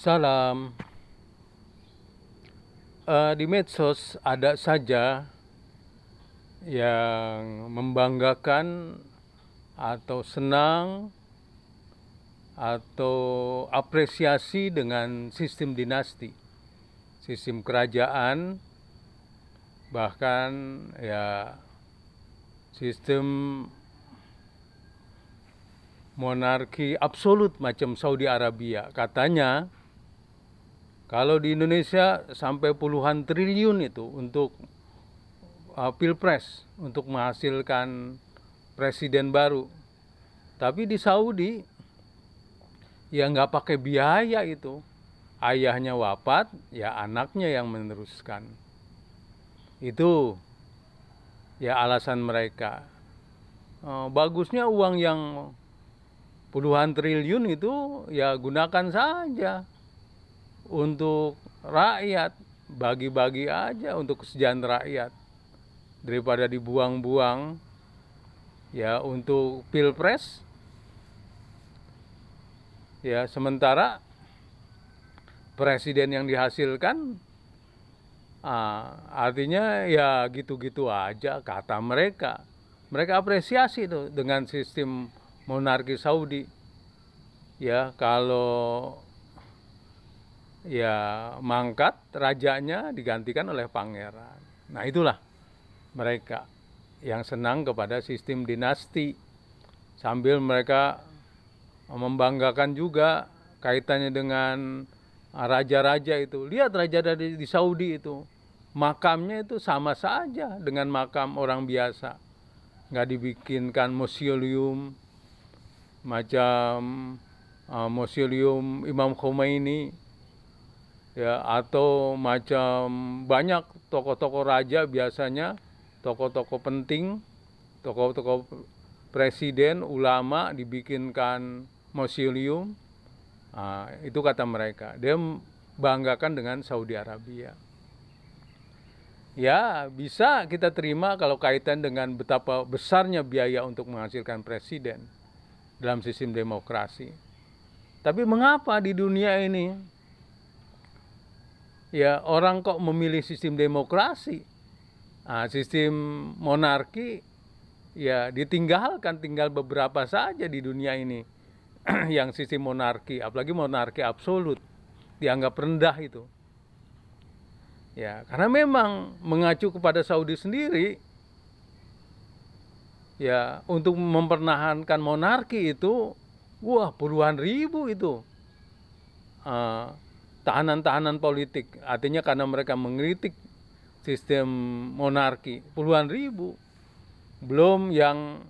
Salam. Di medsos ada saja yang membanggakan atau senang atau apresiasi dengan sistem dinasti, sistem kerajaan, bahkan ya sistem monarki absolut macam Saudi Arabia. Katanya kalau di Indonesia sampai puluhan triliun itu untuk pilpres, untuk menghasilkan presiden baru. Tapi di Saudi ya nggak pakai biaya itu. Ayahnya wafat, ya anaknya yang meneruskan. Itu ya alasan mereka. Bagusnya uang yang puluhan triliun itu ya gunakan saja untuk rakyat, bagi-bagi aja untuk kesejahteraan rakyat daripada dibuang-buang ya untuk pilpres. Ya sementara presiden yang dihasilkan artinya ya gitu-gitu aja kata mereka. Mereka apresiasi tuh dengan sistem monarki Saudi. Ya kalau ya mangkat rajanya digantikan oleh pangeran. Nah itulah mereka yang senang kepada sistem dinasti, sambil mereka membanggakan juga kaitannya dengan raja-raja itu. Lihat raja dari di Saudi itu, makamnya itu sama saja dengan makam orang biasa, nggak dibikinkan museum macam museum Imam Khomeini ya, atau macam banyak tokoh-tokoh raja biasanya, tokoh-tokoh penting, tokoh-tokoh presiden, ulama dibikinkan museum. Itu kata mereka. Dia banggakan dengan Saudi Arabia. Ya bisa kita terima kalau kaitan dengan betapa besarnya biaya untuk menghasilkan presiden dalam sistem demokrasi. Tapi mengapa di dunia ini ya orang kok memilih sistem demokrasi? Sistem monarki ya ditinggalkan, tinggal beberapa saja di dunia ini yang sistem monarki, apalagi monarki absolut, dianggap rendah itu. Ya, karena memang mengacu kepada Saudi sendiri, ya untuk mempertahankan monarki itu, wah puluhan ribu itu tahanan-tahanan politik. Artinya karena mereka mengkritik sistem monarki, puluhan ribu. Belum yang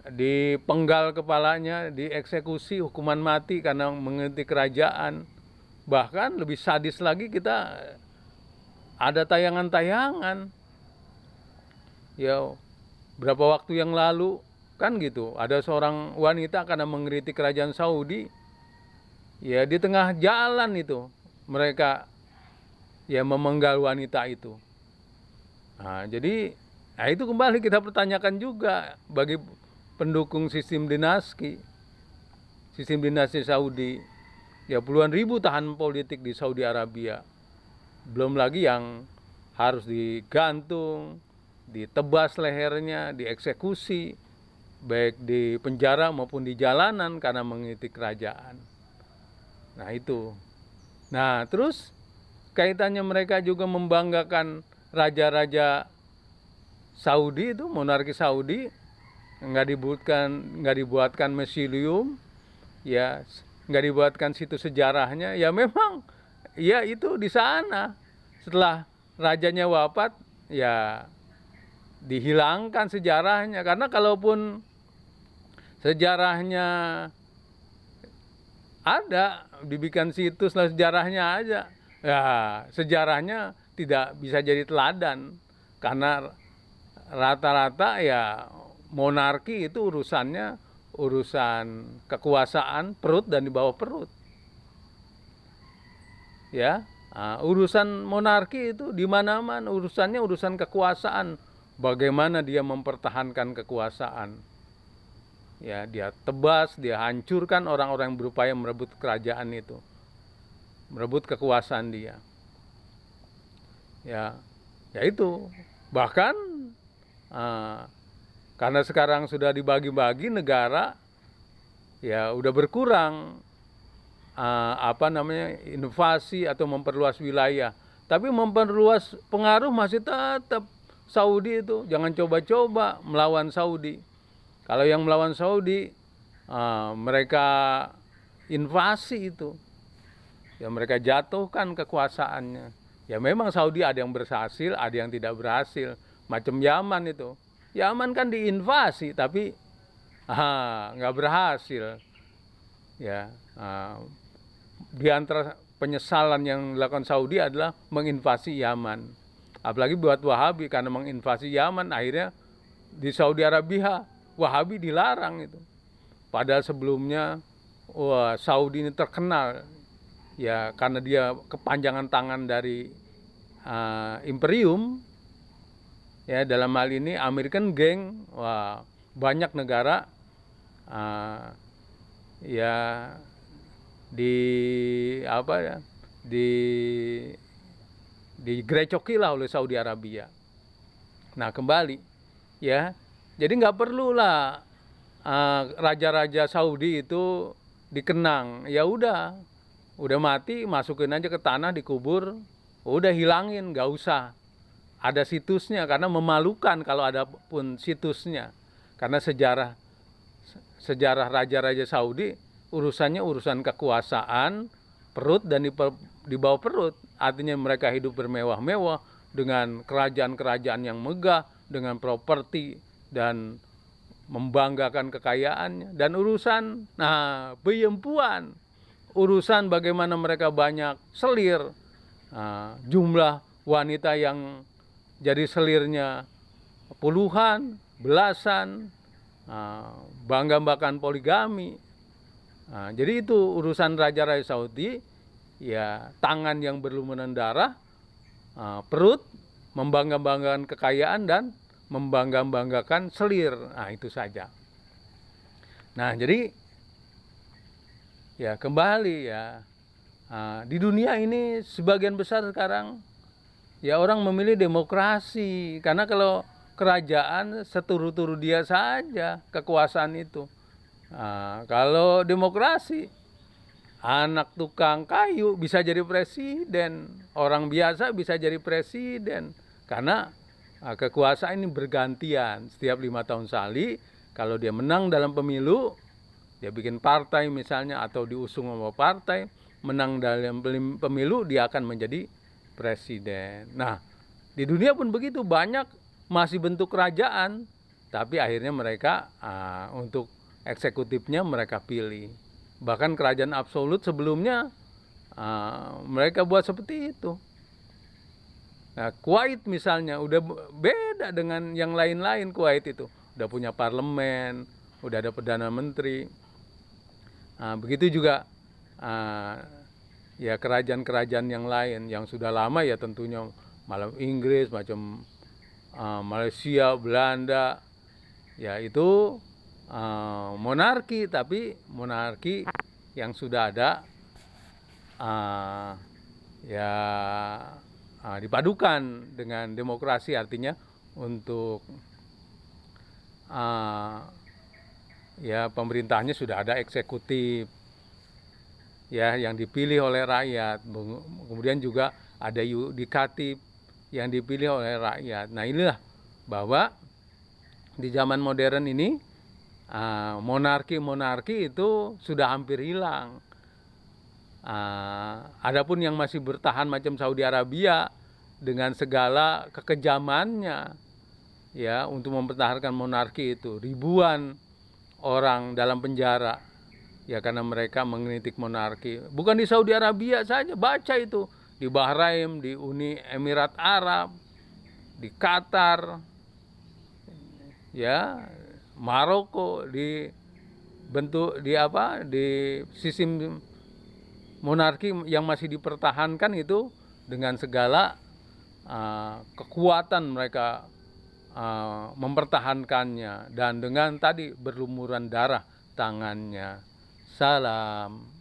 dipenggal kepalanya, dieksekusi hukuman mati karena mengkritik kerajaan. Bahkan lebih sadis lagi, kita ada tayangan-tayangan ya berapa waktu yang lalu kan gitu, ada seorang wanita karena mengkritik kerajaan Saudi, ya di tengah jalan itu mereka ya memenggal wanita itu. Jadi itu kembali kita pertanyakan juga bagi pendukung sistem dinasti Saudi. Ya puluhan ribu tahanan politik di Saudi Arabia. Belum lagi yang harus digantung, ditebas lehernya, dieksekusi, baik di penjara maupun di jalanan karena mengkritik kerajaan. Nah itu. Nah terus kaitannya mereka juga membanggakan raja-raja Saudi itu, monarki Saudi, nggak dibuatkan museum, ya nggak dibuatkan situs sejarahnya. Ya memang ya itu di sana setelah rajanya wafat ya dihilangkan sejarahnya, karena kalaupun sejarahnya ada, dibikin situs lah sejarahnya aja, ya sejarahnya tidak bisa jadi teladan, karena rata-rata ya monarki itu urusannya urusan kekuasaan perut dan di bawah perut. Ya, urusan monarki itu di mana-mana urusannya urusan kekuasaan, bagaimana dia mempertahankan kekuasaan. Ya, dia tebas, dia hancurkan orang-orang yang berupaya merebut kerajaan itu. merebut kekuasaan dia. Ya, ya itu. Bahkan karena sekarang sudah dibagi-bagi negara, ya udah berkurang invasi atau memperluas wilayah. Tapi memperluas pengaruh masih tetap Saudi itu. Jangan coba-coba melawan Saudi. Kalau yang melawan Saudi, mereka invasi itu. Ya mereka jatuhkan kekuasaannya. Ya memang Saudi ada yang berhasil, ada yang tidak berhasil. Macam Yaman itu. Yaman kan diinvasi tapi nggak berhasil. Ya, di antara penyesalan yang dilakukan Saudi adalah menginvasi Yaman. Apalagi buat Wahabi, karena menginvasi Yaman akhirnya di Saudi Arabia Wahabi dilarang itu. Padahal sebelumnya Saudi ini terkenal ya karena dia kepanjangan tangan dari imperium. Ya, dalam hal ini American Gang, banyak negara ya digrecokilah oleh Saudi Arabia. Nah kembali ya, jadi nggak perlulah raja-raja Saudi itu dikenang. Ya udah mati masukin aja ke tanah dikubur, udah hilangin, nggak usah ada situsnya, karena memalukan kalau ada pun situsnya. Karena sejarah raja-raja Saudi urusannya urusan kekuasaan, perut dan di bawah perut. Artinya mereka hidup bermewah-mewah dengan kerajaan-kerajaan yang megah, dengan properti dan membanggakan kekayaannya. Dan urusan peyempuan, urusan bagaimana mereka banyak selir, jumlah wanita yang jadi selirnya puluhan, belasan, bangga-banggakan poligami. Jadi itu urusan raja-raja Saudi, ya tangan yang berlumuran darah, perut, membangga-banggakan kekayaan dan membangga-banggakan selir. Nah itu saja. Nah jadi ya kembali ya, di dunia ini sebagian besar sekarang ya orang memilih demokrasi, karena kalau kerajaan seturu-turu dia saja kekuasaan itu. Kalau demokrasi, anak tukang kayu bisa jadi presiden, orang biasa bisa jadi presiden, karena kekuasaan ini bergantian setiap 5 tahun sekali. Kalau dia menang dalam pemilu, dia bikin partai misalnya atau diusung sama partai, menang dalam pemilu dia akan menjadi presiden. Nah, di dunia pun begitu, banyak masih bentuk kerajaan, tapi akhirnya mereka untuk eksekutifnya mereka pilih. Bahkan kerajaan absolut sebelumnya mereka buat seperti itu. Nah, Kuwait misalnya udah beda dengan yang lain-lain. Kuwait itu udah punya parlemen, udah ada perdana menteri. Begitu juga ya kerajaan-kerajaan yang lain yang sudah lama, ya tentunya malam Inggris, macam Malaysia, Belanda, ya itu monarki, tapi monarki yang sudah ada dipadukan dengan demokrasi, artinya untuk ya pemerintahnya sudah ada eksekutif ya yang dipilih oleh rakyat, kemudian juga ada yudikatif yang dipilih oleh rakyat. Nah inilah bahwa di zaman modern ini monarki itu sudah hampir hilang. Adapun yang masih bertahan macam Saudi Arabia dengan segala kekejamannya ya untuk mempertahankan monarki itu, ribuan orang dalam penjara ya karena mereka mengkritik monarki. Bukan di Saudi Arabia saja, baca itu di Bahrain, di Uni Emirat Arab, di Qatar, ya Maroko, di sistem monarki yang masih dipertahankan itu dengan segala kekuatan mereka mempertahankannya, dan dengan tadi berlumuran darah tangannya. Salam.